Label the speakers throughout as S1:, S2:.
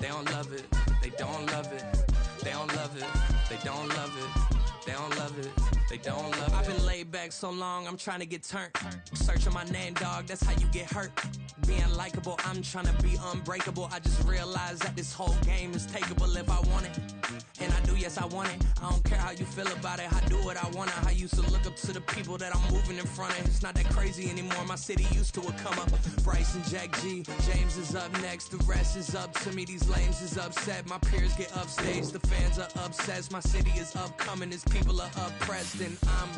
S1: They don't love it. They don't love it. They don't love it. They don't love it. They don't love it. They don't love it. I've been laid back so long, I'm trying to get turned. Searching my name, dog, that's how you get hurt. Being likable, I'm trying to be unbreakable. I just realized that this whole game is takeable if I want it. And I do, yes, I want it. I don't care how you feel about it. I do what I want it. I used to look up to the people that I'm moving in front of. It's not that crazy anymore. My city used to it come up. Bryce and Jack G. James is up next. The rest is up to me. These lames is upset. My peers get upstage. The fans are obsessed. My city is upcoming. These people are oppressed. And I'm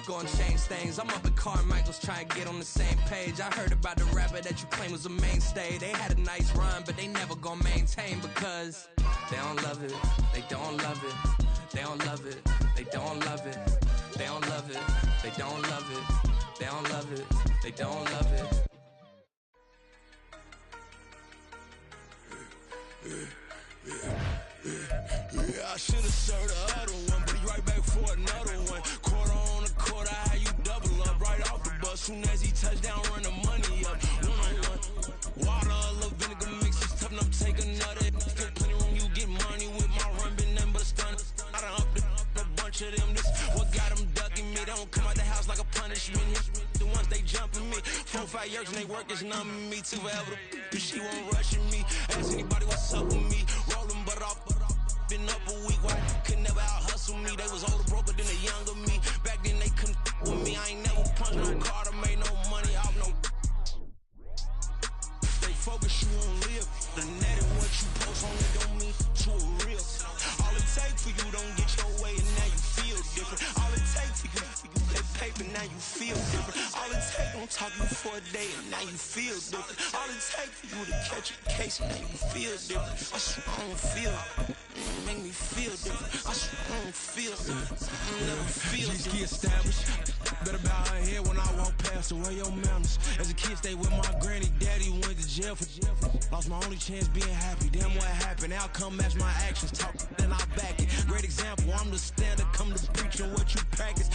S1: gonna change things. I'm up at Carmichael's trying to get on the same page. I heard about the rapper that you claim was a mainstay. They had a nice run, but they never gonna maintain because they don't love it. They don't love it. They don't love it. They don't love it. They don't love it. They don't love it. They don't love it. They don't love it.
S2: Yeah, I should've served the other one, but he right back for another one. Quarter on the quarter, how you double up right off the bus. Soon as he touch down, run the money up. One-on-one. Water, a little vinegar mix, it's tough enough to take another. Still plenty room, you get money with my run, been nothing but a stun. I done up a bunch of them. This what got them ducking me. They don't come out the house like a punishment. The ones they jumping me. 4-5 years and they work is numbing me too forever. She won't rushing me. Ask anybody what's up with me. Rolling butt off. Been up a week, why could never out hustle me? They was older, broker than the younger me. Back then they couldn't with me. I ain't never punched no card or made no money off no. They focus you on live. The net and what you post on it don't mean to a real. All it take for you don't get your way and now you feel different. All it take for you that paper now you feel different. All it take don't talk you for a day and now you feel different. All it take for you to catch a case and now you feel different. I swear I don't feel. Make me feel different. I swear I don't feel different. I never feel different. Get established. Better bow her head when I walk past the way your manners. As a kid, stayed with my granny, daddy went to jail for. Lost my only chance being happy. Damn what happened. Outcome match my actions. Talk then I back it. Great example. I'm the standard. Come to preaching what you practice.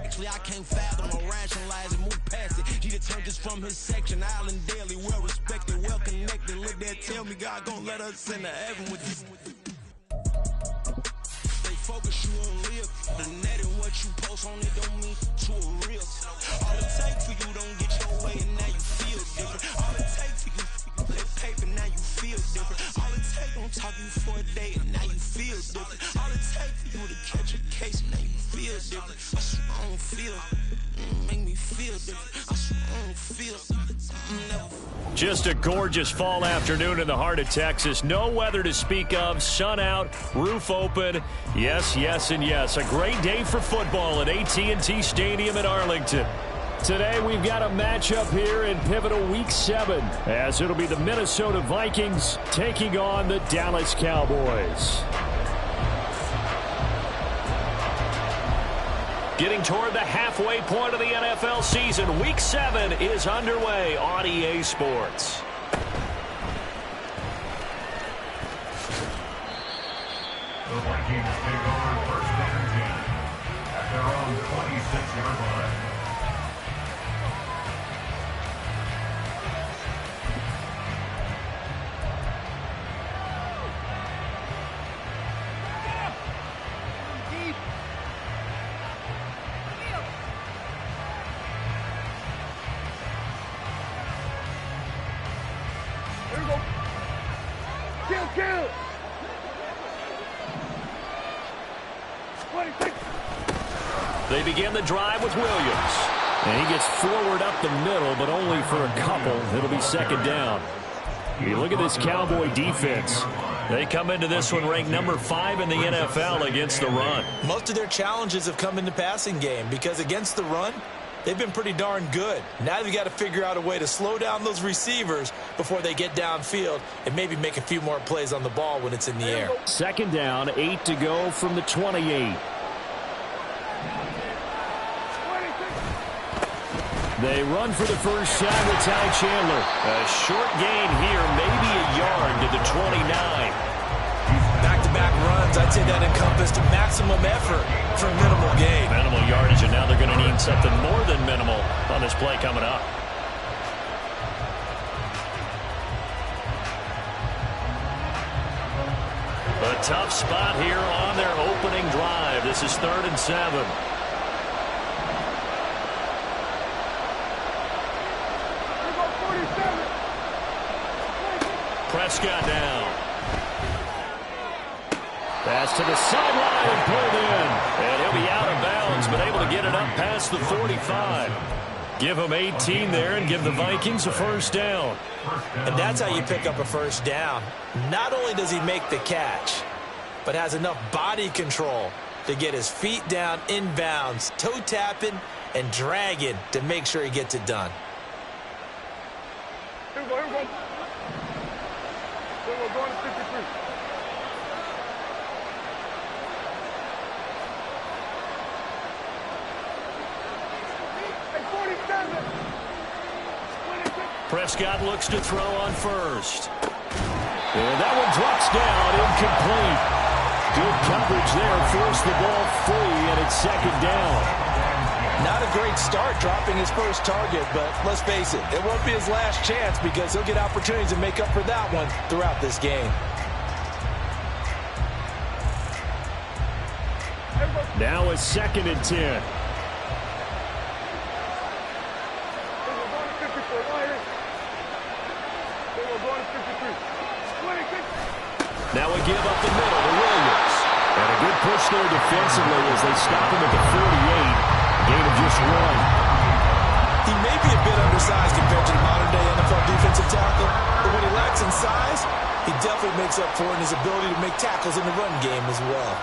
S2: Actually, I can't fathom or rationalize and move past it. He determined just from his section. Island daily, well respected, well connected. Look there, tell me God gon' let us into heaven with this. Focus you on live. The net and what you post on it don't mean to a real. All it take for you don't get your way and now you feel different. All it take for you that paper now you feel different. All it take don't talk you for a day and now you feel different. All it take for you to catch a case and now you feel different. I swear I don't feel. Make me feel different. I swear I don't feel.
S3: Just a gorgeous fall afternoon in the heart of Texas. No weather to speak of. Sun out, roof open. Yes, yes, and yes. A great day for football at AT&T Stadium in Arlington. Today we've got a matchup here in pivotal Week 7 as it'll be the Minnesota Vikings taking on the Dallas Cowboys. Getting toward the halfway point of the NFL season, Week 7 is underway on EA Sports.
S4: The Vikings take over first down again at their own 26-yard line.
S3: They begin the drive with Williams. And he gets forward up the middle, but only for a couple. It'll be second down. You look at this Cowboy defense. They come into this one ranked number 5 in the NFL against the run.
S5: Most of their challenges have come in the passing game because against the run, they've been pretty darn good. Now they've got to figure out a way to slow down those receivers before they get downfield and maybe make a few more plays on the ball when it's in the air.
S3: Second down, 8 to go from the 28. They run for the first time with Ty Chandler. A short gain here, maybe a yard to the 29.
S5: Back-to-back runs, I'd say that encompassed maximum effort for minimal gain.
S3: Minimal yardage, and now they're going to need something more than minimal on this play coming up. tough spot here on their opening drive. This is 3rd and 7. Prescott down. Pass to the sideline and pulled in. And he'll be out of bounds, but able to get it up past the 45. Give him 18 there and give the Vikings a first down.
S5: And that's how you pick up a first down. Not only does he make the catch, but has enough body control to get his feet down inbounds, toe tapping and dragging to make sure he gets it done.
S6: Here we go. We're going to 53.
S3: Prescott looks to throw on first. And that one drops down, incomplete. Good coverage there, forced the ball free, and it's 2nd down.
S5: Not a great start dropping his first target, but let's face it, it won't be his last chance because he'll get opportunities to make up for that one throughout this game.
S3: Now it's 2nd and 10. Now we give up the middle to Williams. And a good push there defensively as they stop him at the 48. Gain of just 1.
S5: He may be a bit undersized compared to the modern-day NFL defensive tackle, but when he lacks in size, he definitely makes up for it in his ability to make tackles in the run game as well.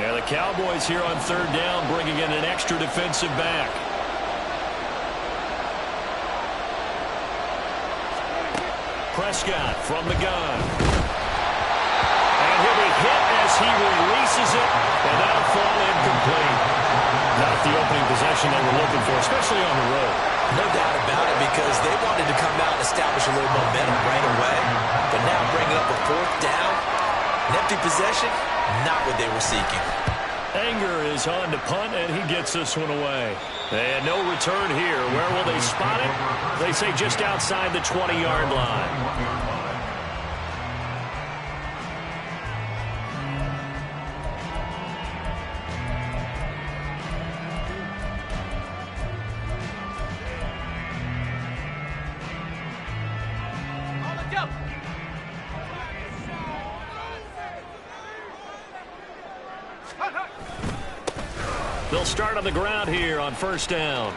S3: And the Cowboys here on 3rd down bringing in an extra defensive back. Prescott from the gun. And he'll be hit as he releases it, and that'll fall incomplete. Not the opening possession they were looking for, especially on the road.
S5: No doubt about it, because they wanted to come out and establish a little momentum right away. But now bringing up a 4th down, an empty possession, not what they were seeking.
S3: Anger is on to punt, and he gets this one away. And no return here. Where will they spot it? They say just outside the 20-yard line. They'll start on the ground here on 1st down.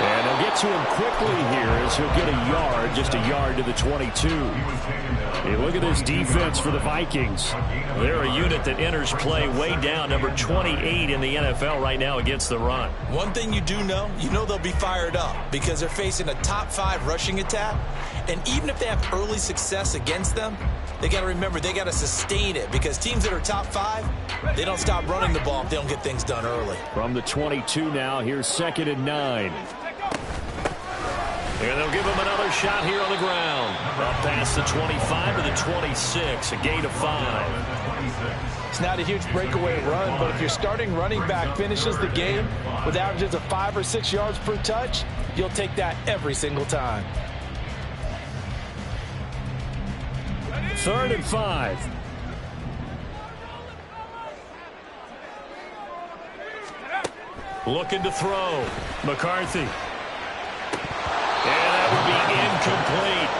S3: And they'll get to him quickly here as he'll get a yard, just a yard to the 22. Hey, look at this defense for the Vikings. They're a unit that enters play way down, number 28 in the NFL right now against the run.
S5: One thing you do know, they'll be fired up because they're facing a top 5 rushing attack. And even if they have early success against them, they got to remember they got to sustain it because teams that are top 5, they don't stop running the ball if they don't get things done early.
S3: From the 22 now, here's 2nd and 9. And they'll give him another shot here on the ground. Up past the 25 to the 26, a gain of 5.
S5: It's not a huge breakaway run, but if your starting running back finishes the game with averages of 5 or 6 yards per touch, you'll take that every single time.
S3: 3rd and 5. Looking to throw. McCarthy. And that would be incomplete.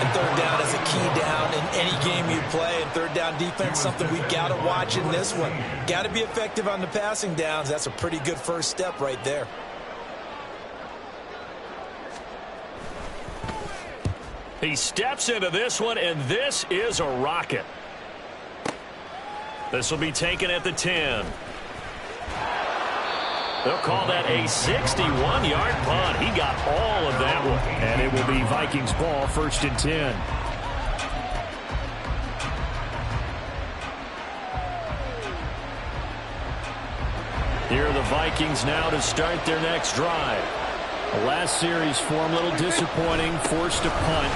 S5: And 3rd down is a key down in any game you play. And 3rd down defense, something we've got to watch in this one. Got to be effective on the passing downs. That's a pretty good first step right there.
S3: He steps into this one, and this is a rocket. This will be taken at the 10. They'll call that a 61-yard punt. He got all of that one. And it will be Vikings ball, 1st and 10. Here are the Vikings now to start their next drive. The last series for them, a little disappointing, forced a punt.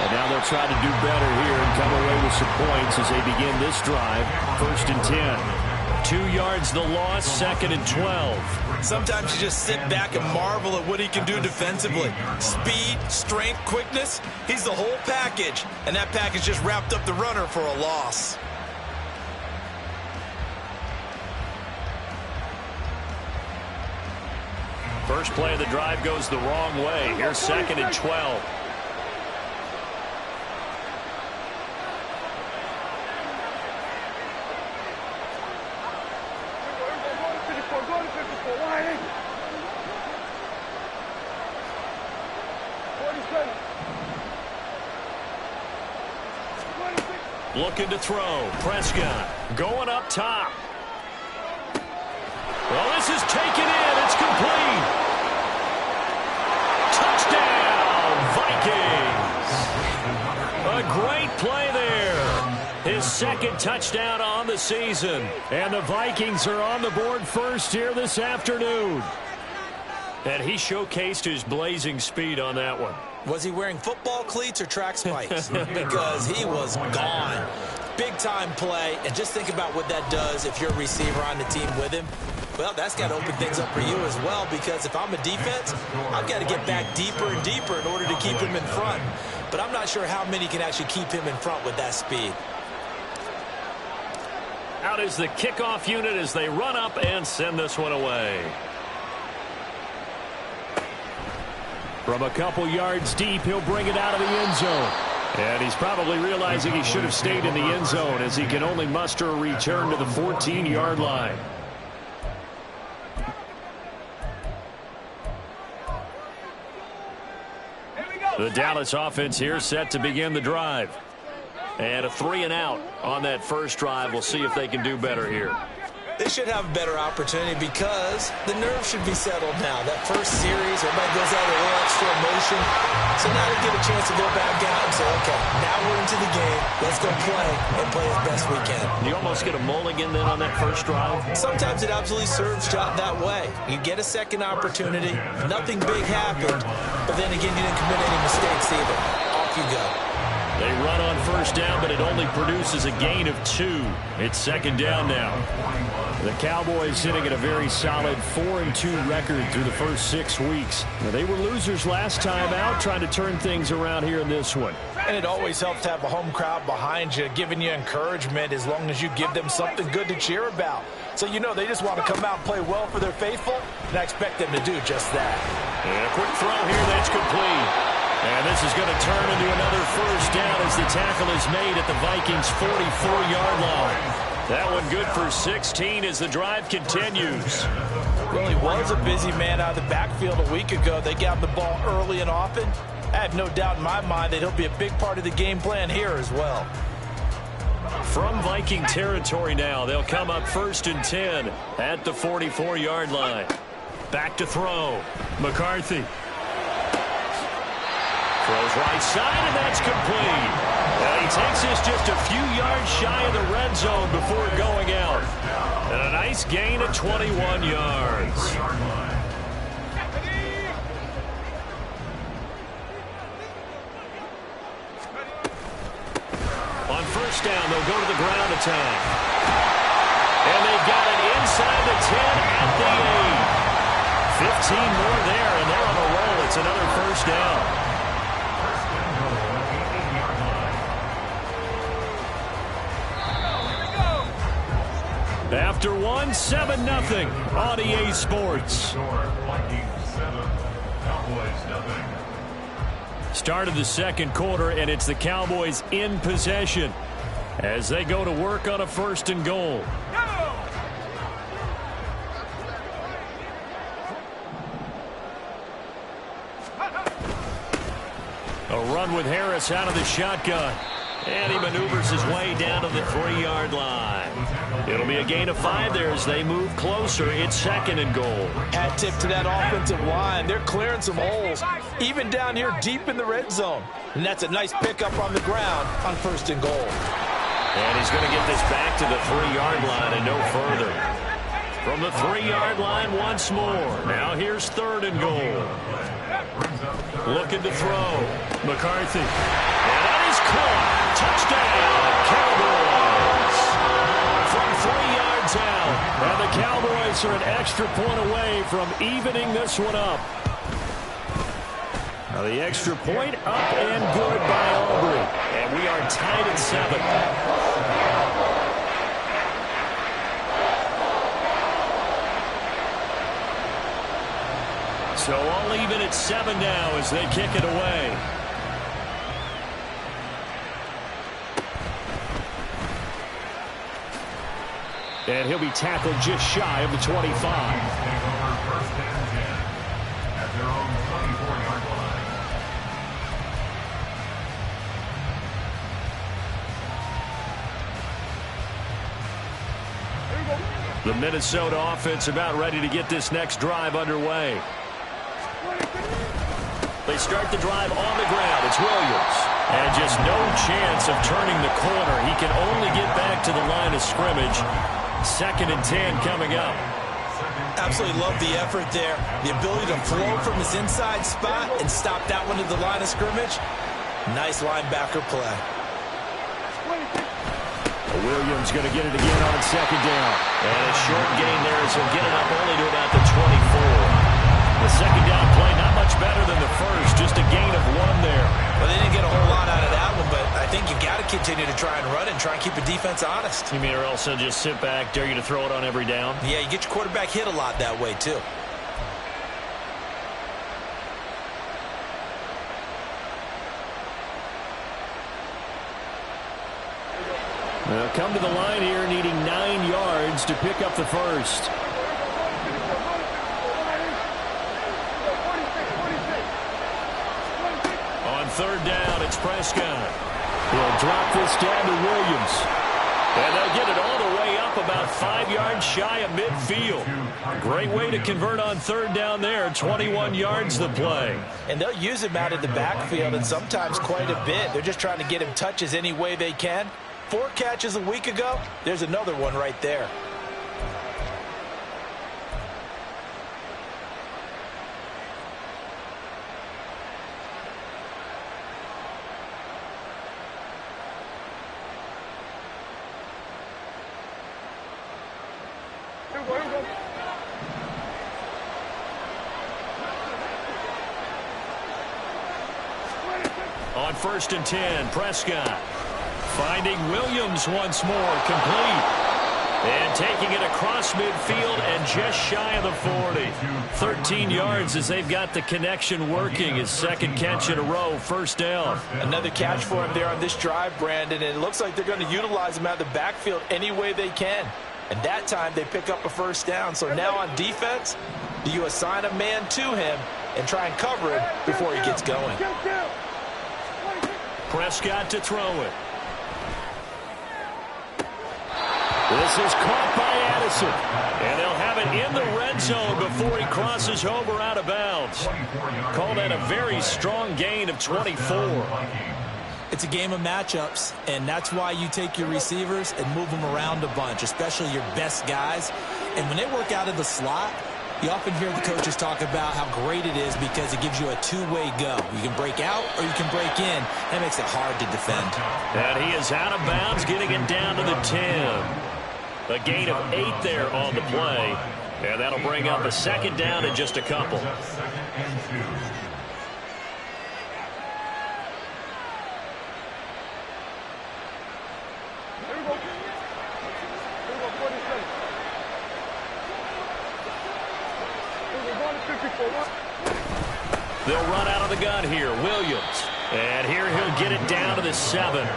S3: And now they'll try to do better here and come away with some points as they begin this drive, 1st and 10. 2 yards the loss, 2nd and 12.
S5: Sometimes you just sit back and marvel at what he can do defensively. Speed, strength, quickness, he's the whole package. And that package just wrapped up the runner for a loss.
S3: First play of the drive goes the wrong way. Here's 2nd and 12. Looking to throw. Prescott going up top. Well, this is taken in. It's complete. Touchdown, Vikings. A great play there. His 2nd touchdown on the season. And the Vikings are on the board first here this afternoon. And he showcased his blazing speed on that one.
S5: Was he wearing football cleats or track spikes? Because he was gone. Big-time play, and just think about what that does if you're a receiver on the team with him. Well, that's got to open things up for you as well, because if I'm a defense, I've got to get back deeper and deeper in order to keep him in front. But I'm not sure how many can actually keep him in front with that speed.
S3: Out is the kickoff unit as they run up and send this one away. From a couple yards deep, he'll bring it out of the end zone. And he's probably realizing he should have stayed in the end zone as he can only muster a return to the 14-yard line. The Dallas offense here set to begin the drive. And a 3-and-out on that first drive. We'll see if they can do better here.
S5: They should have a better opportunity because the nerves should be settled now. That first series, everybody goes out with a little extra emotion. So now they get a chance to go back out and say, okay, now we're into the game. Let's go play and play as best we can.
S3: You almost get a mulligan then on that first drive?
S5: Sometimes it absolutely serves that way. You get a second opportunity. Nothing big happened. But then again, you didn't commit any mistakes either. Off you go.
S3: They run on first down, but it only produces a gain of 2. It's 2nd down now. The Cowboys sitting at a very solid 4-2 record through the first 6 weeks. Now, they were losers last time out, trying to turn things around here in this one.
S5: And it always helps to have a home crowd behind you, giving you encouragement as long as you give them something good to cheer about. So you know they just want to come out and play well for their faithful, and I expect them to do just that.
S3: And a quick throw here, that's complete. And this is going to turn into another first down as the tackle is made at the Vikings' 44-yard line. That one good for 16 as the drive continues.
S5: Well, he was a busy man out of the backfield a week ago. They got the ball early and often. I have no doubt in my mind that he'll be a big part of the game plan here as well.
S3: From Viking territory now, they'll come up 1st and 10 at the 44-yard line. Back to throw. McCarthy. Throws right side, and that's complete. Well, he takes this just a few yards shy of the red zone before going out. And a nice gain of 21 yards. On first down, they'll go to the ground attack. And they've got it inside the 10 at the 8. 15 more there, and they're on a roll. It's another first down. After one, 7-0 on EA Sports. Start of the second quarter, and it's the Cowboys in possession as they go to work on a 1st and goal. A run with Harris out of the shotgun. And he maneuvers his way down to the 3-yard line. It'll be a gain of 5 there as they move closer. It's 2nd and goal.
S5: Hat tip to that offensive line. They're clearing some holes, even down here deep in the red zone. And that's a nice pickup on the ground on 1st and goal.
S3: And he's going to get this back to the 3-yard line and no further. From the 3-yard line once more. Now here's 3rd and goal. Looking to throw. McCarthy. And that is caught. Touchdown, Cowboys. From 3 yards out. And the Cowboys are an extra point away from evening this one up. Now the extra point up and good by Aubrey. And we are tied at 7. So all even at 7 now as they kick it away. And he'll be tackled just shy of the 25.
S4: Take over first and 10 at their own 24-yard line.
S3: The Minnesota offense about ready to get this next drive underway. They start the drive on the ground. It's Williams. And just no chance of turning the corner. He can only get back to the line of scrimmage. 2nd and 10 coming up.
S5: Absolutely love the effort there. The ability to flow from his inside spot and stop that one at the line of scrimmage. Nice linebacker play.
S3: Williams going to get it again on 2nd down. And a short gain there as he'll get it up only to about the 24. The 2nd down play not much better than the first. Just a gain of 1 there.
S5: Well, they didn't get a whole lot out of that one, but I think you've got to continue to try and run and try and keep the defense honest.
S3: You mean or else they'll just sit back, dare you to throw it on every down?
S5: Yeah, you get your quarterback hit a lot that way, too.
S3: They'll come to the line here needing 9 yards to pick up the first. On 3rd down, it's Prescott. He'll drop this down to Williams. And they'll get it all the way up about 5 yards shy of midfield. Great way to convert on 3rd down there. 21 yards the play.
S5: And they'll use him out of the backfield and sometimes quite a bit. They're just trying to get him touches any way they can. 4 catches a week ago. There's another one right there.
S3: On 1st and 10, Prescott finding Williams once more, complete. And taking it across midfield and just shy of the 40. 13 yards as they've got the connection working. His 2nd catch in a row, 1st down.
S5: Another catch for him there on this drive, Brandon, and it looks like they're going to utilize him out of the backfield any way they can. And that time they pick up a 1st down. So now on defense, do you assign a man to him and try and cover him before he gets going?
S3: Prescott to throw it. This is caught by Addison. And they'll have it in the red zone before he crosses over out of bounds. Call that a very strong gain of 24.
S5: It's a game of matchups, and that's why you take your receivers and move them around a bunch, especially your best guys. And when they work out of the slot, you often hear the coaches talk about how great it is because it gives you a two-way go. You can break out or you can break in. That makes it hard to defend.
S3: And he is out of bounds, getting it down to the 10. A gain of 8 there on the play. And that'll bring up a 2nd down in just a couple. They'll run out of the gun here. Williams. And here he'll get it down to the 7.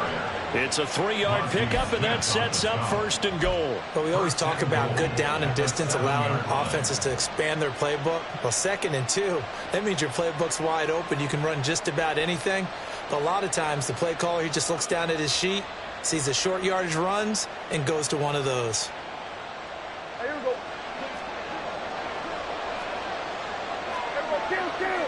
S3: It's a 3-yard pickup, and that sets up 1st and goal.
S5: But we always talk about good down and distance, allowing offenses to expand their playbook. Well, 2nd and 2, that means your playbook's wide open. You can run just about anything. But a lot of times, the play caller, he just looks down at his sheet, sees the short yardage runs, and goes to one of those.
S6: Here we go. Kill.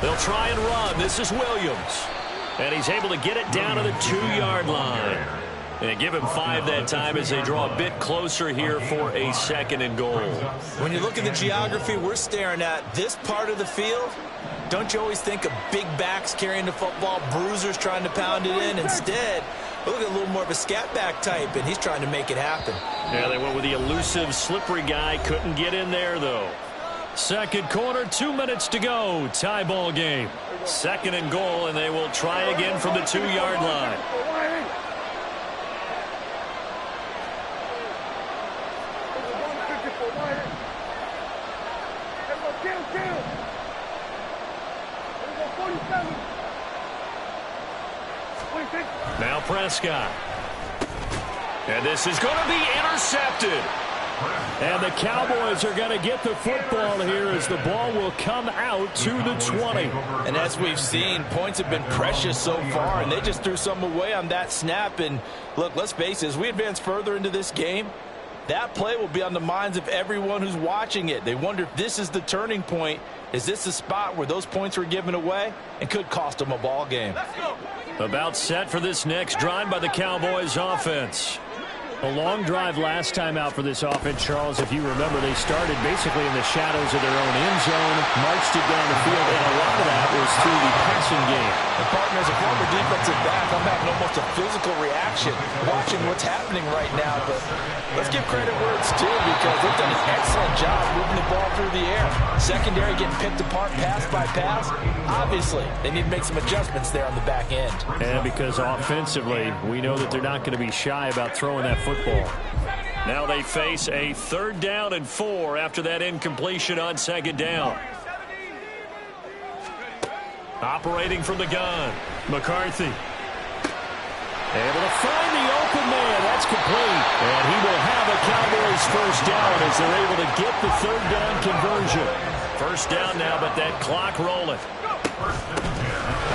S3: They'll try and run. This is Williams. And he's able to get it down to the 2-yard line. And give him 5 that time as they draw a bit closer here for a 2nd and goal.
S5: When you look at the geography we're staring at, this part of the field Don't you always think of big backs carrying the football, bruisers trying to pound it in? Instead, look at a little more of a scat back type, and he's trying to make it happen.
S3: Yeah, they went with the elusive, slippery guy. Couldn't get in there, though. Second quarter, 2 minutes to go. Tie ball game. Second and goal, and they will try again from the 2-yard line. Now Prescott. And this is going to be intercepted. And the Cowboys are going to get the football here as the ball will come out to the 20.
S5: And as we've seen, points have been precious so far, and they just threw some away on that snap. And look, let's face it, as we advance further into this game, that play will be on the minds of everyone who's watching it. They wonder if this is the turning point. Is this the spot where those points were given away and could cost them a ball game?
S3: About set for this next drive by the Cowboys offense. A long drive last time out for this offense, Charles. If you remember, they started basically in the shadows of their own end zone, marched it down the field, and a lot of that was through the passing game.
S5: And partner, as a former defensive back, I'm having almost a physical reaction watching what's happening right now. But let's give credit where it's due, because they've done an excellent job moving the ball through the air. Secondary getting picked apart pass by pass. Obviously, they need to make some adjustments there on the back end.
S3: And because offensively, we know that they're not going to be shy about throwing that football. Now they face a 3rd down and 4 after that incompletion on 2nd down. Operating from the gun, McCarthy. Able to find the open man. That's complete. And he will have a Cowboys 1st down as they're able to get the 3rd down conversion. 1st down now, but that clock rolling.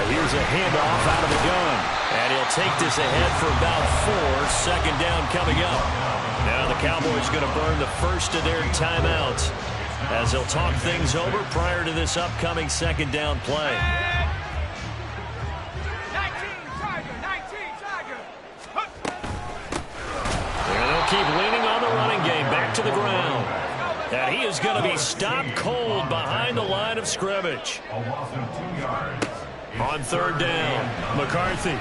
S3: Here's a handoff out of the gun. And he'll take this ahead for about 4. 2nd down coming up. Now the Cowboys going to burn the first of their timeouts as they'll talk things over prior to this upcoming 2nd down play. And they'll keep leaning on the running game. Back to the ground. And he is going to be stopped cold behind the line of scrimmage. On 3rd down, McCarthy.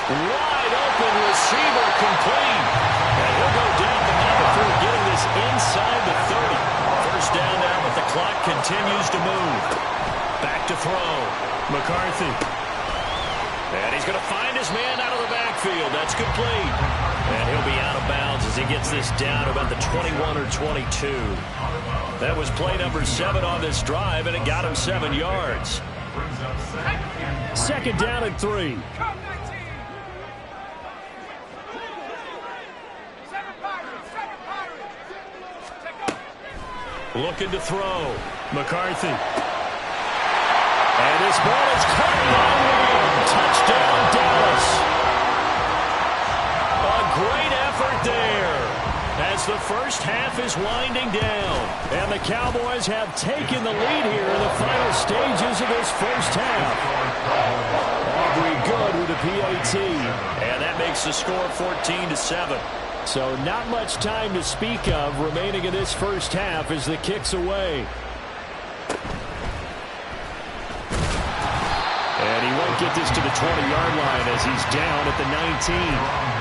S3: Wide open receiver complete. And he'll go down the middle before getting this inside the 30. 1st down now, but the clock continues to move. Back to throw. McCarthy. And he's going to find his man out of the backfield. That's complete. And he'll be out of bounds as he gets this down about the 21 or 22. That was play number 7 on this drive, and it got him 7 yards. 2nd down and 3. Looking to throw. McCarthy. And this ball is caught by Williams. Touchdown, Dallas. A great effort there as the first half is winding down. And the Cowboys have taken the lead here in the final stages of this first half. Aubrey good with a PAT. And that makes the score 14-7. So not much time to speak of remaining in this first half as the kick's away. And he won't get this to the 20-yard line as he's down at the 19.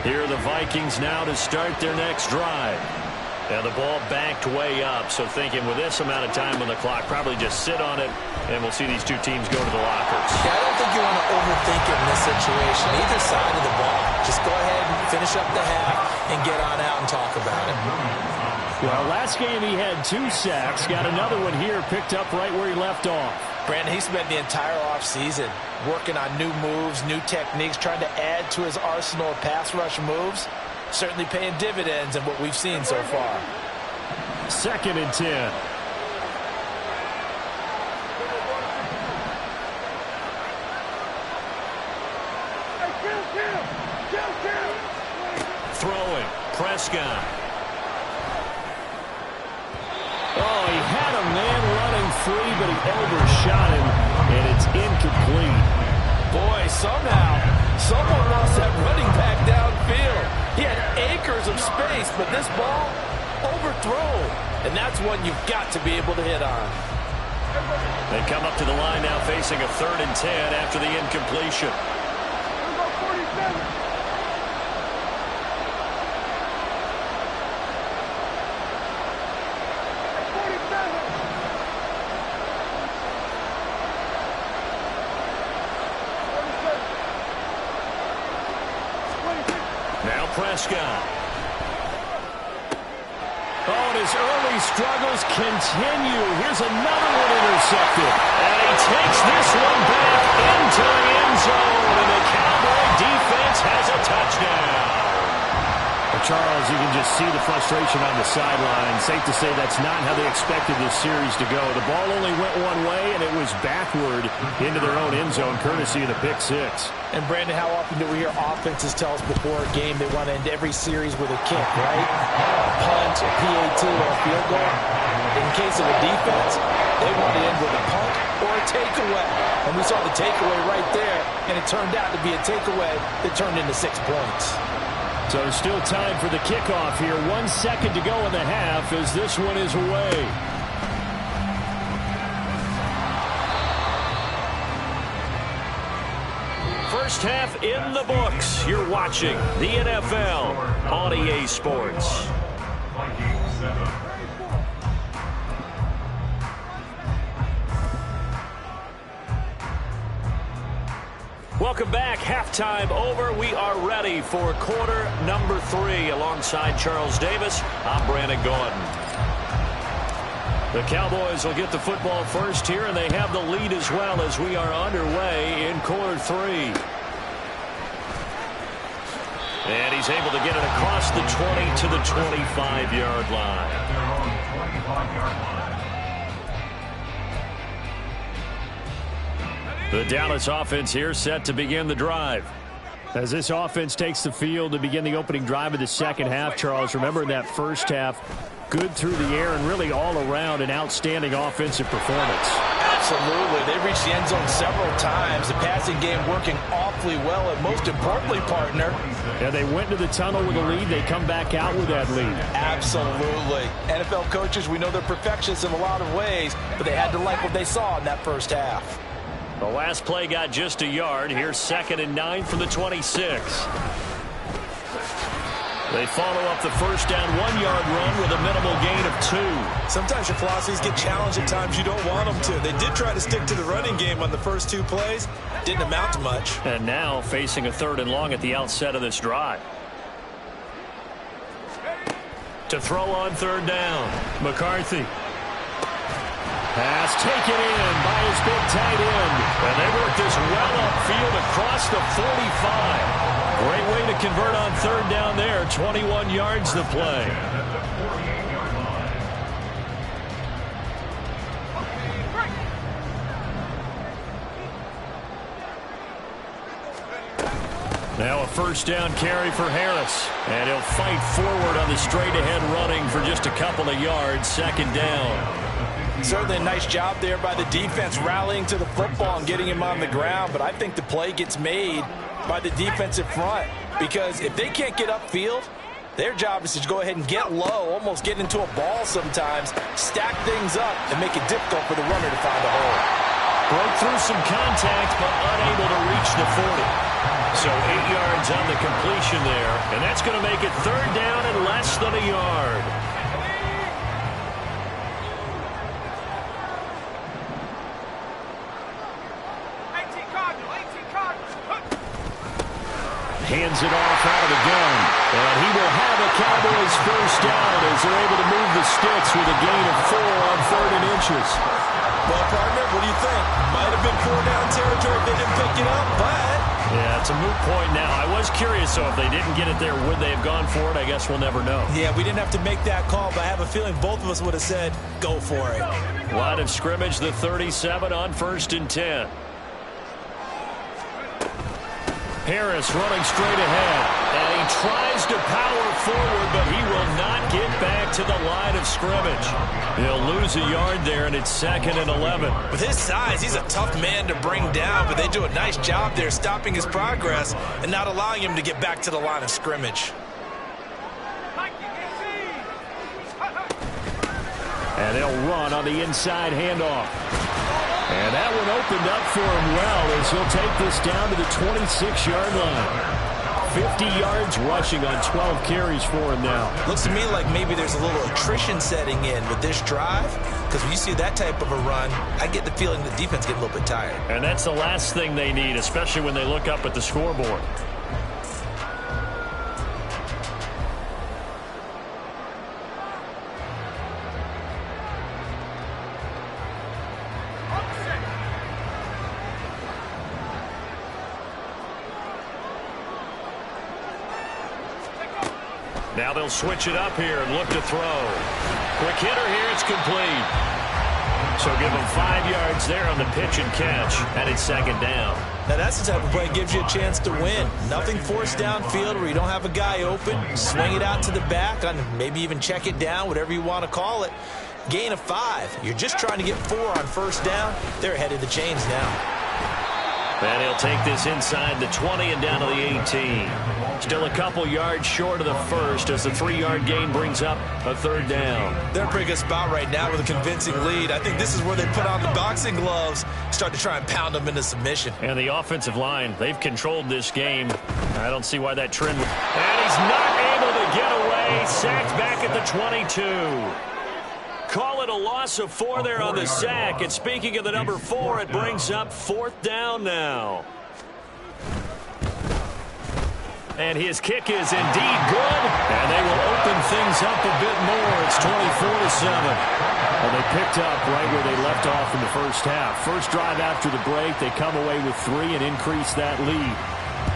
S3: Here are the Vikings now to start their next drive. Now the ball backed way up, so thinking with this amount of time on the clock, probably just sit on it, and we'll see these two teams go to the lockers.
S5: Yeah, I don't think you want to overthink it in this situation. Either side of the ball. Just go ahead and finish up the half and get on out and talk about it.
S3: Well, last game he had 2 sacks. Got another one here, picked up right where he left off.
S5: Brandon, he spent the entire offseason working on new moves, new techniques, trying to add to his arsenal of pass rush moves. Certainly paying dividends in what we've seen so far.
S3: 2nd and 10. Throwing. Prescott. Oh, he had a man running free, but he overshot him, and it's incomplete.
S5: Boy, somehow, someone lost that running back downfield. He had acres of space, but this ball overthrown. And that's one you've got to be able to hit on.
S3: They come up to the line now facing a 3rd and 10 after the incompletion.
S6: Here we go, 47.
S3: Now Prescott. Oh, and his early struggles continue. Here's another one intercepted. And he takes this one back into the end zone. And the Cowboy defense has a touchdown. Charles, you can just see the frustration on the sideline. Safe to say that's not how they expected this series to go. The ball only went one way, and it was backward into their own end zone, courtesy of the pick six.
S5: And, Brandon, how often do we hear offenses tell us before a game they want to end every series with a kick, right? A punt, a PAT, or a field goal. In case of a defense, they want to end with a punt or a takeaway. And we saw the takeaway right there, and it turned out to be a takeaway that turned into 6 points.
S3: So still time for the kickoff here. 1 second to go in the half as this one is away. First half in the books. You're watching the NFL on EA Sports. Welcome back. Halftime over. We are ready for quarter number 3. Alongside Charles Davis, I'm Brandon Gordon. The Cowboys will get the football first here, and they have the lead as well as we are underway in quarter 3. And he's able to get it across the 20 to the 25-yard line. The Dallas offense here set to begin the drive. As this offense takes the field to begin the opening drive of the second half, Charles, remember in that first half, good through the air and really all around an outstanding offensive performance.
S5: Absolutely. They reached the end zone several times. The passing game working awfully well, and most importantly, partner.
S3: Yeah, they went to the tunnel with a lead. They come back out with that lead.
S5: Absolutely. NFL coaches, we know they're perfectionists in a lot of ways, but they had to like what they saw in that first half.
S3: The last play got just a yard. Here's 2nd and 9 from the 26. They follow up the first down 1-yard run with a minimal gain of 2.
S5: Sometimes your philosophies get challenged at times you don't want them to. They did try to stick to the running game on the first 2 plays. Didn't amount to much.
S3: And now facing a 3rd and long at the outset of this drive. To throw on 3rd down. McCarthy. Pass taken in by his big tight end. And they work this well upfield across the 45. Great way to convert on 3rd down there. 21 yards to play. Now a first down carry for Harris. And he'll fight forward on the straight-ahead running for just a couple of yards. 2nd down.
S5: Certainly a nice job there by the defense rallying to the football and getting him on the ground. But I think the play gets made by the defensive front. Because if they can't get upfield, their job is to go ahead and get low, almost get into a ball sometimes, stack things up, and make it difficult for the runner to find a hole.
S3: Broke through some contact, but unable to reach the 40. So 8 yards on the completion there. And that's going to make it 3rd down and less than a yard. Hands it off out of the gun. And he will have a Cowboys first down as they're able to move the sticks with a gain of 4 on 3rd and inches.
S5: Well, partner, what do you think? Might have been 4-down territory if they didn't pick it up, but...
S3: Yeah, it's a moot point now. I was curious, so if they didn't get it there, would they have gone for it? I guess we'll never know.
S5: Yeah, we didn't have to make that call, but I have a feeling both of us would have said, go for it.
S3: Line of scrimmage, the 37 on 1st and 10. Harris running straight ahead, and he tries to power forward, but he will not get back to the line of scrimmage. He'll lose a yard there, and it's 2nd and 11.
S5: With his size, he's a tough man to bring down, but they do a nice job there stopping his progress and not allowing him to get back to the line of scrimmage.
S3: And they'll run on the inside handoff. And that one opened up for him well as he'll take this down to the 26-yard line. 50 yards rushing on 12 carries for him now.
S5: Looks to me like maybe there's a little attrition setting in with this drive, because when you see that type of a run, I get the feeling the defense get a little bit tired.
S3: And that's the last thing they need, especially when they look up at the scoreboard. Now they'll switch it up here and look to throw. Quick hitter here, it's complete. So give them 5 yards there on the pitch and catch, and it's 2nd down.
S5: Now that's the type of play that gives you a chance to win. Nothing forced downfield where you don't have a guy open. Swing it out to the back, on maybe even check it down, whatever you want to call it. Gain of 5. You're just trying to get 4 on first down. They're ahead of the chains now.
S3: And he'll take this inside the 20 and down to the 18. Still a couple yards short of the first as the 3-yard gain brings up a 3rd down.
S5: They're in a pretty good spot right now with a convincing lead. I think this is where they put on the boxing gloves, start to try and pound them into submission.
S3: And the offensive line, they've controlled this game. I don't see why that trend would... And he's not able to get away. Sacked back at the 22. Call it a loss of 4 there on the sack. And speaking of the number 4, it brings up 4th down now. And his kick is indeed good. And they will open things up a bit more. It's 24-7. Well, they picked up right where they left off in the first half. First drive after the break, they come away with 3 and increase that lead.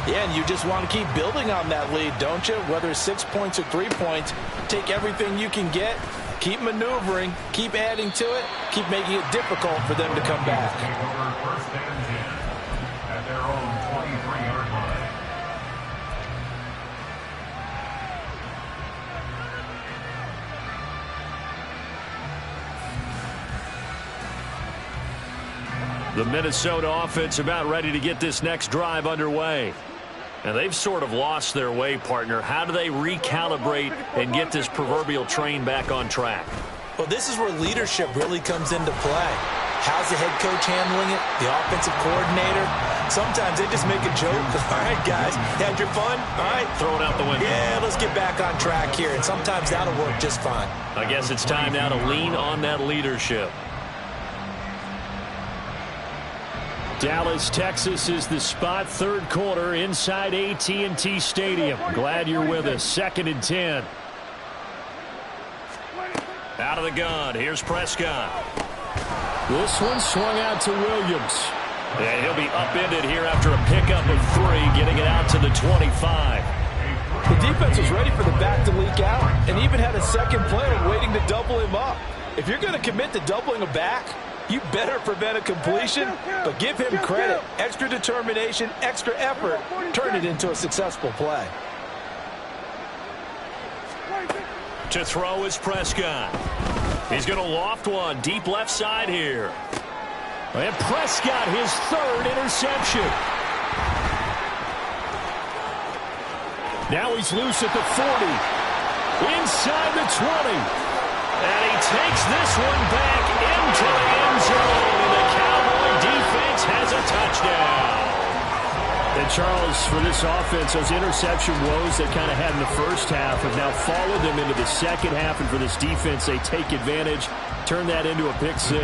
S5: Yeah, and you just want to keep building on that lead, don't you? Whether it's 6 points or 3 points, take everything you can get. Keep maneuvering, keep adding to it, keep making it difficult for them to come back.
S4: First and 10 at their own 23-yard line.
S3: The Minnesota offense about ready to get this next drive underway. And they've sort of lost their way, partner. How do they recalibrate and get this proverbial train back on track?
S5: Well, this is where leadership really comes into play. How's the head coach handling it? The offensive coordinator? Sometimes they just make a joke. All right, guys, had your fun? All right.
S3: Throw it out the window.
S5: Yeah, let's get back on track here. And sometimes that'll work just fine.
S3: I guess it's time now to lean on that leadership. Dallas, Texas is the spot. 3rd quarter inside AT&T Stadium. Glad you're with us. 2nd and 10. Out of the gun. Here's Prescott. This one swung out to Williams. And he'll be upended here after a pickup of 3, getting it out to the 25.
S5: The defense was ready for the back to leak out and even had a second player waiting to double him up. If you're going to commit to doubling a back, you better prevent a completion, but give him credit. Extra determination, extra effort, turn it into a successful play.
S3: To throw is Prescott. He's going to loft one deep left side here. And Prescott, his 3rd interception. Now he's loose at the 40. Inside the 20. And he takes this one back into the end zone. And the Cowboy defense has a touchdown. And Charles, for this offense, those interception woes they kind of had in the first half have now followed them into the second half. And for this defense, they take advantage, turn that into a pick 6.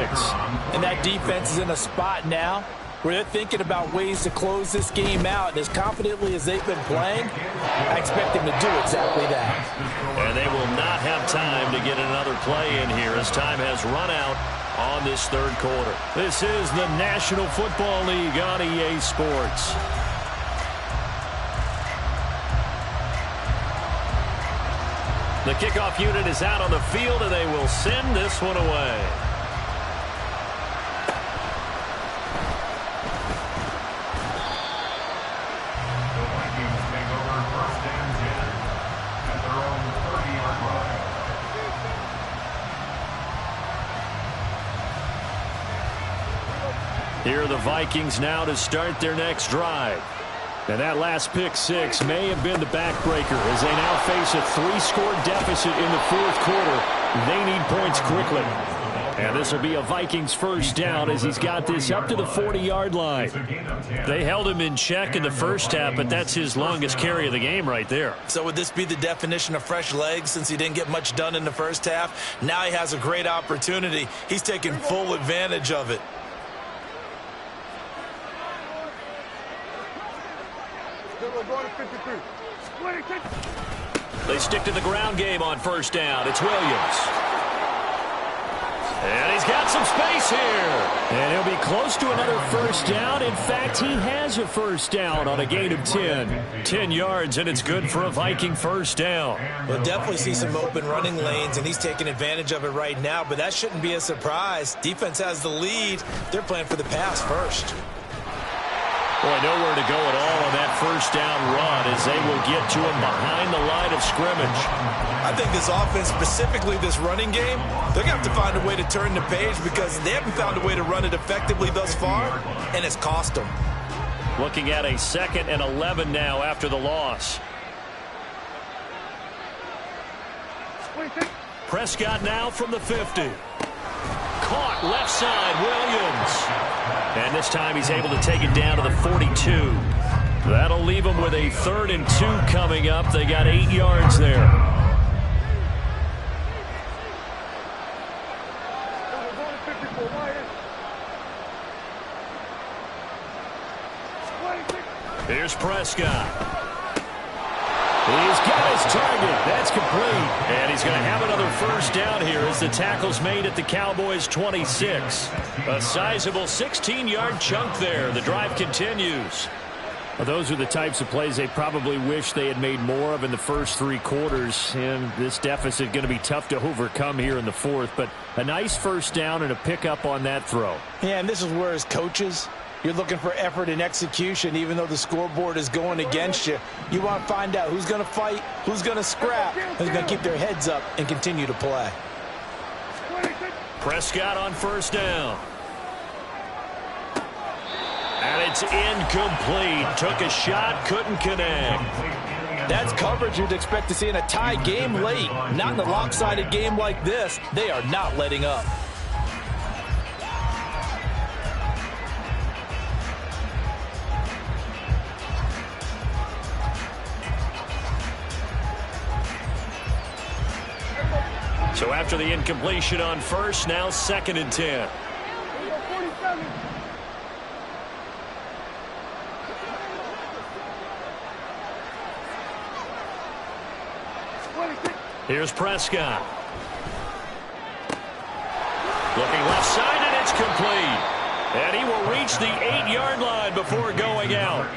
S5: And that defense is in a spot now where they're thinking about ways to close this game out. And as confidently as they've been playing, I expect them to do exactly that.
S3: And they will not have time to get another play in here as time has run out on this 3rd quarter. This is the National Football League on EA Sports. The kickoff unit is out on the field, and they will send this one away.
S4: The Vikings take over first and 10 at their own 30-yard line.
S3: Here are the Vikings now to start their next drive. And that last pick six may have been the backbreaker as they now face a 3-score deficit in the fourth quarter. They need points quickly. And this will be a Vikings first down as he's got this up to the 40-yard line. They held him in check in the first half, but that's his longest carry of the game right there.
S5: So would this be the definition of fresh legs since he didn't get much done in the first half? Now he has a great opportunity. He's taking full advantage of it.
S3: They stick to the ground game on first down. It's Williams. And he's got some space here. And he'll be close to another first down. In fact, he has a first down on a gain of 10. 10 yards, and it's good for a Viking first down.
S5: We'll definitely see some open running lanes, and he's taking advantage of it right now, but that shouldn't be a surprise. Defense has the lead. They're playing for the pass first.
S3: Boy, nowhere to go at all on that first down run as they will get to him behind the line of scrimmage.
S5: I think this offense, specifically this running game, they're going to have to find a way to turn the page because they haven't found a way to run it effectively thus far, and it's cost them.
S3: Looking at a 2nd and 11 now after the loss. Prescott now from the 50. Caught left side, Williams. And this time he's able to take it down to the 42. That'll leave him with a 3rd and 2 coming up. They got 8 yards there. Here's Prescott. He's got his target. That's complete. And he's going to have another first down here as the tackle's made at the Cowboys' 26. A sizable 16-yard chunk there. The drive continues. Well, those are the types of plays they probably wish they had made more of in the first 3 quarters. And this deficit going to be tough to overcome here in the fourth. But a nice first down and a pickup on that throw.
S5: Yeah, and this is where as coaches, you're looking for effort and execution, even though the scoreboard is going against you. You want to find out who's going to fight, who's going to scrap, who's going to keep their heads up and continue to play.
S3: Prescott on first down. And it's incomplete. Took a shot, couldn't connect.
S5: That's coverage you'd expect to see in a tie game late. Not in a lopsided game like this. They are not letting up.
S3: So after the incompletion on first, now 2nd and 10. Here's Prescott. Looking left side, and it's complete. And he will reach the 8-yard line before going out.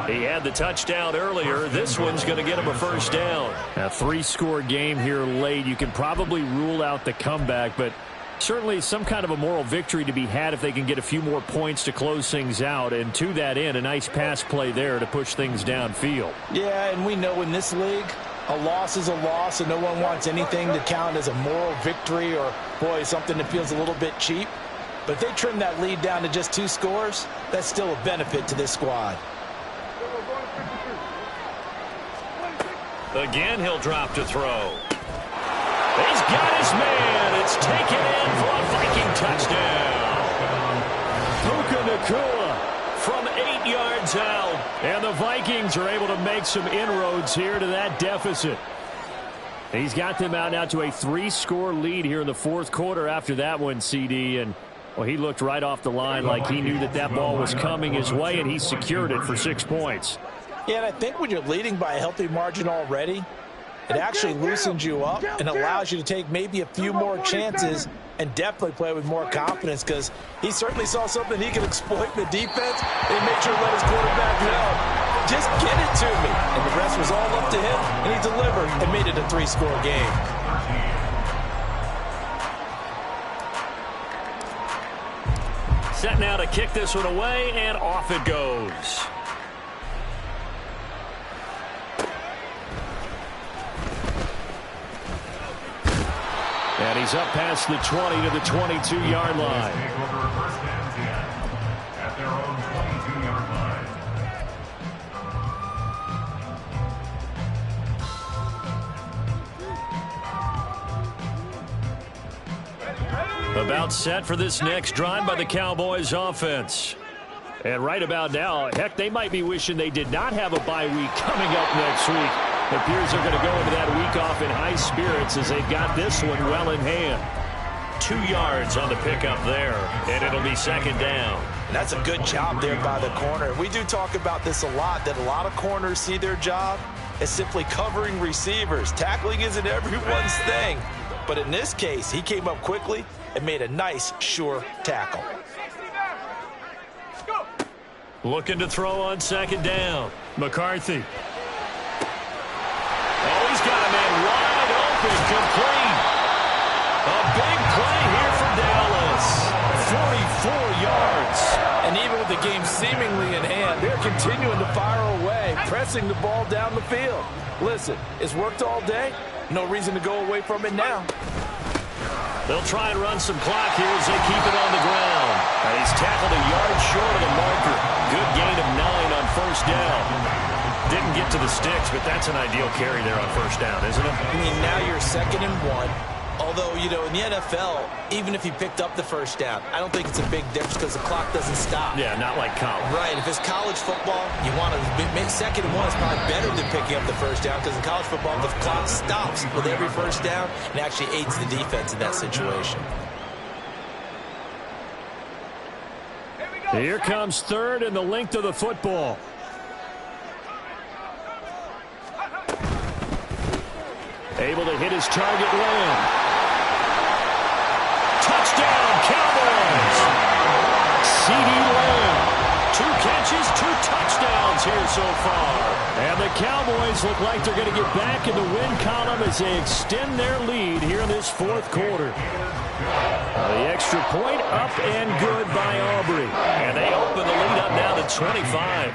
S3: He had the touchdown earlier. This one's going to get him a first down. A 3-score game here late. You can probably rule out the comeback, but certainly some kind of a moral victory to be had if they can get a few more points to close things out. And to that end, a nice pass play there to push things downfield.
S5: Yeah, and we know in this league, a loss is a loss, and no one wants anything to count as a moral victory or, boy, something that feels a little bit cheap. But if they trim that lead down to just 2 scores, that's still a benefit to this squad.
S3: Again, he'll drop to throw. He's got his man. It's taken in for a Viking touchdown. Puka Nacua from 8 yards out. And the Vikings are able to make some inroads here to that deficit. He's got them out now to a 3-score lead here in the fourth quarter after that one, CD. And well, he looked right off the line like he knew that that ball was coming his way, and he secured it for 6 points.
S5: Yeah, and I think when you're leading by a healthy margin already, it actually loosens you up and allows you to take maybe a few more chances and definitely play with more confidence because he certainly saw something he could exploit in the defense and make sure to let his quarterback know, just get it to me. And the rest was all up to him, and he delivered and made it a 3-score game.
S3: Set now to kick this one away, and off it goes. And he's up past the 20 to the 22-yard line. About set for this next drive by the Cowboys offense. And right about now, heck, they might be wishing they did not have a bye week coming up next week. It appears they're going to go into that week off in high spirits as they've got this one well in hand. 2 yards on the pickup there, and it'll be second down.
S5: And that's a good job there by the corner. We do talk about this a lot, that a lot of corners see their job as simply covering receivers. Tackling isn't everyone's thing. But in this case, he came up quickly and made a nice, sure tackle.
S3: Looking to throw on second down. McCarthy. Oh, he's got a man wide open, complete. A big play here for Dallas. 44 yards.
S5: And even with the game seemingly in hand, they're continuing to fire away, pressing the ball down the field. Listen, it's worked all day. No reason to go away from it now.
S3: They'll try and run some clock here as they keep it on the ground. And he's tackled a yard short of the marker. Good gain of 9 on first down. Didn't get to the sticks, but that's an ideal carry there on first down, isn't it?
S5: I mean, now you're 2nd and 1. Although, you know, in the NFL, even if he picked up the first down, I don't think it's a big difference because the clock doesn't stop.
S3: Yeah, not like college.
S5: Right. If it's college football, you want to make 2nd and 1 is probably better than picking up the first down because in college football, the clock stops with every first down and actually aids the defense in that situation.
S3: Here comes 3rd and the length of the football. Able to hit his target Lamb. Touchdown, Cowboys! C.D. Lamb. 2 catches, 2 touchdowns here so far. And the Cowboys look like they're going to get back in the win column as they extend their lead here in this 4th quarter. The extra point up and good by Aubrey. And they open the lead up now to 25.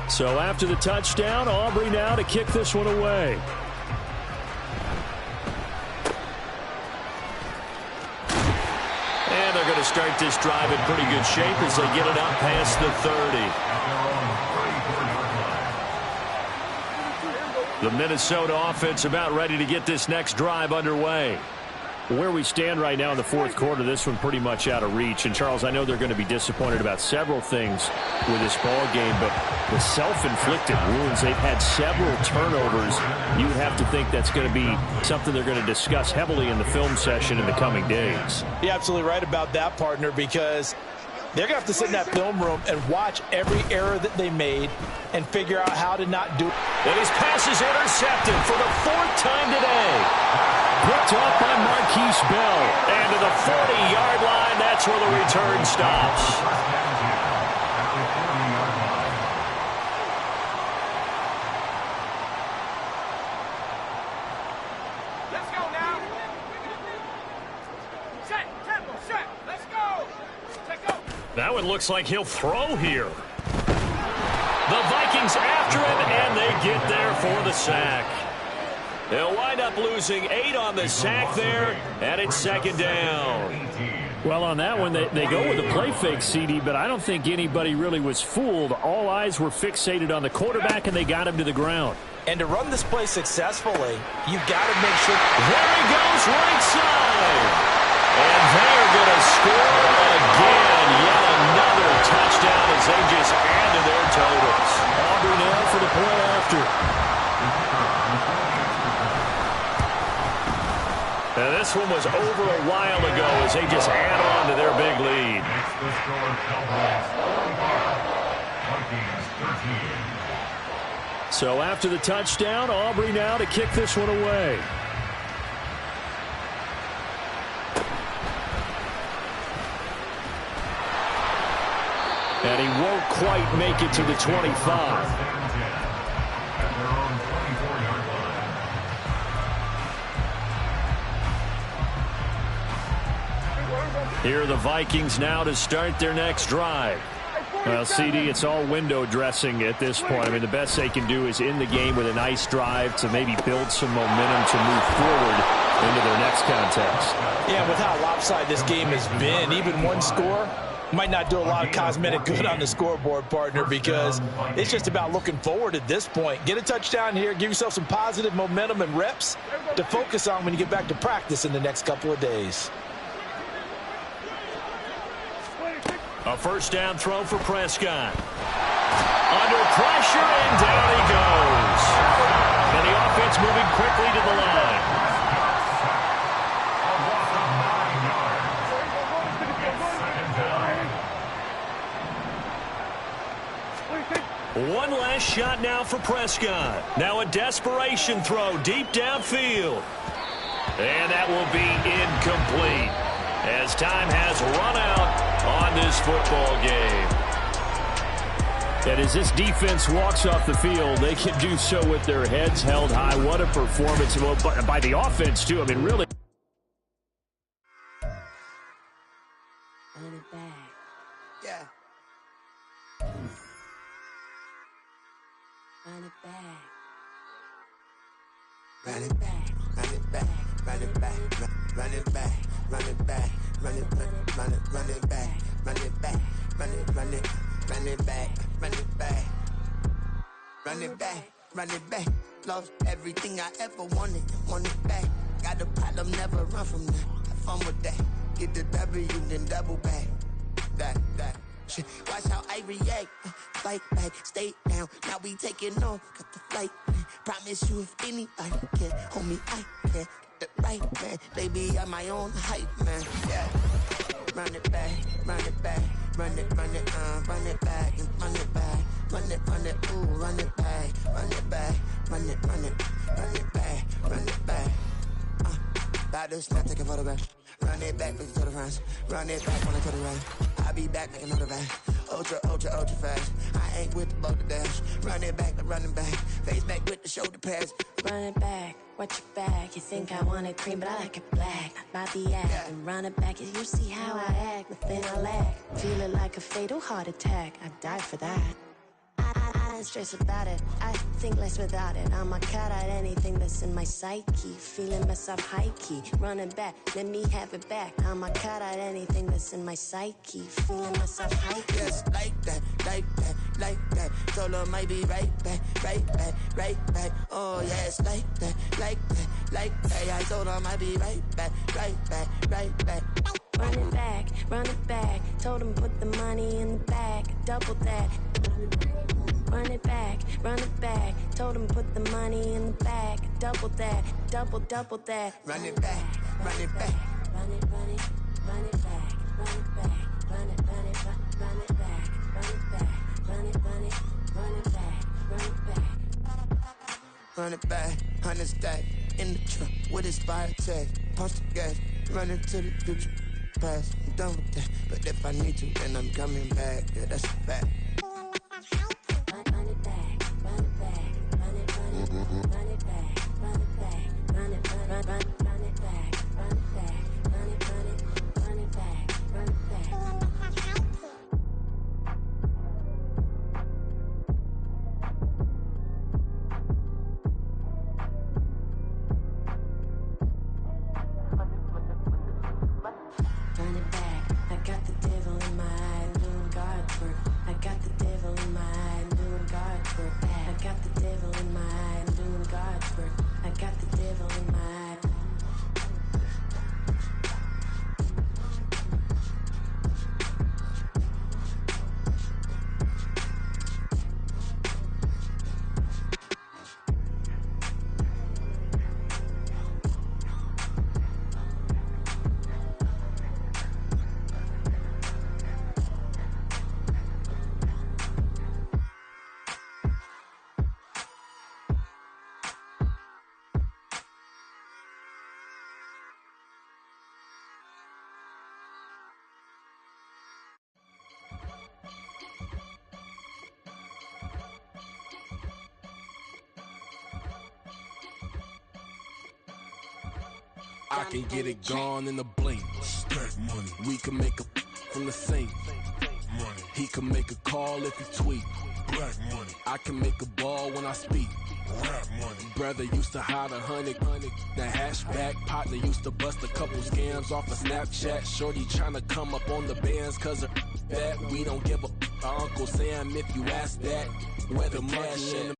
S3: So after the touchdown, Aubrey now to kick this one away. And they're going to start this drive in pretty good shape as they get it up past the 30. The Minnesota offense about ready to get this next drive underway. Where we stand right now in the 4th quarter, this one pretty much out of reach. And, Charles, I know they're going to be disappointed about several things with this ball game, but the self-inflicted wounds, they've had several turnovers. You would have to think that's going to be something they're going to discuss heavily in the film session in the coming days.
S5: You're absolutely right about that, partner, because they're going to have to sit in that film room and watch every error that they made and figure out how to not do it.
S3: And his pass is intercepted for the 4th time today. Picked off by Marquise Bell. And to the 40-yard line, that's where the return stops.
S6: Let's go now. Set, tempo, set. Let's go. Let's go.
S3: That one looks like he'll throw here. The Vikings after him, and they get there for the sack. They'll wind up losing 8 on the sack there, and it's 2nd down. Well, on that one, they go with a play fake, CD, but I don't think anybody really was fooled. All eyes were fixated on the quarterback, and they got him to the ground.
S5: And to run this play successfully, you've got to make sure.
S3: There he goes, right side. And they're going to score again. Yet another touchdown as they just add to their totals. Aubrey now for the point after. Now this one was over a while ago as they just add on to their big lead. So after the touchdown, Aubrey now to kick this one away. And he won't quite make it to the 25. Here are the Vikings now to start their next drive. Well, CD, it's all window dressing at this point. I mean, the best they can do is end the game with a nice drive to maybe build some momentum to move forward into their next contest.
S5: Yeah, with how lopsided this game has been, even one score Might not do a lot of cosmetic good on the scoreboard, partner, because it's just about looking forward at this point. Get a touchdown here, give yourself some positive momentum and reps to focus on when you get back to practice in the next couple of days.
S3: A first down throw for Prescott. Under pressure, and down he goes. And the offense moving quickly to the line. One last shot now for Prescott. Now a desperation throw deep downfield. And that will be incomplete as time has run out on this football game. And as this defense walks off the field, they can do so with their heads held high. What a performance by the offense, too. I mean, really.
S7: Run it back.
S2: Yeah.
S7: Run it back.
S2: Run it back, run it back, run it back, run it back, run it back, run it back, run it back, run it back, run it back, run it back, run it back, run it back. Lost everything I ever wanted it back. Got a problem, never run from that. Have fun with that. Get the W, then double back. That. Shit. Watch how I react. Fight back, stay down. Now we taking off. Got the flight. Promise you if anybody can, homie, I can get it right, man. Baby, I'm my own hype, man. Yeah. Run it back, run it back, run it back, and run it back, ooh, run it back, run it back, run it back, run it back. About to snap, take a photograph. Run it back, make it to the front. Run it back, run it to the right. I'll be back, make another back. Ultra fast. I ain't with the boat to dash. Run it back, running back. Face back with the shoulder pads.
S7: Run it back, watch your back. You think I want it cream, but I like it black. Not by the act.
S2: Yeah.
S7: And run it back, you see how I act. Nothing I lack. Feel it like a fatal heart attack. I'd die for that. I don't stress about it. I think less without it. I'ma cut out anything that's in my psyche. Feeling myself high key. Running back, let me have it back. I'ma cut out anything that's in my psyche. Feeling myself high key.
S2: Yes, like that. Told her might be right back. Oh, yes, like that. I told her might be right back.
S7: Run it back. Told him put the money in the bag. Double that. Run it back. Told him put the money in the bag. Double that. Double that.
S2: Run it back.
S7: Run it back. Run it back. Run it back. Run it back. Run it back. Run it back.
S2: Run it back, 100 stack in the truck with his fire tag. Punch the gas, run into the future. Past, I'm done with that. But if I need to, then I'm coming back. Yeah, that's a fact.
S7: Run it back, run it back, run it back, run it back, run it back, run it back, run it back, run it back, run it back. Run it back, I got the devil in my eye, doing guard work. I got the devil in my eye, doing guard work. I got the devil in my eye, doing guard work. I got the devil in my eye.
S8: I can get it gone in a blink. Stack money. We can make a from the sink. Money. He can make a call if he tweet. Black money.
S2: I can make a ball when I speak.
S8: Rap money.
S2: Brother used to hide 100. The hatchback partner used to bust a couple scams off of Snapchat. Shorty tryna come up on the bands cause of that. We don't give a Uncle Sam if you ask that. Where the cash in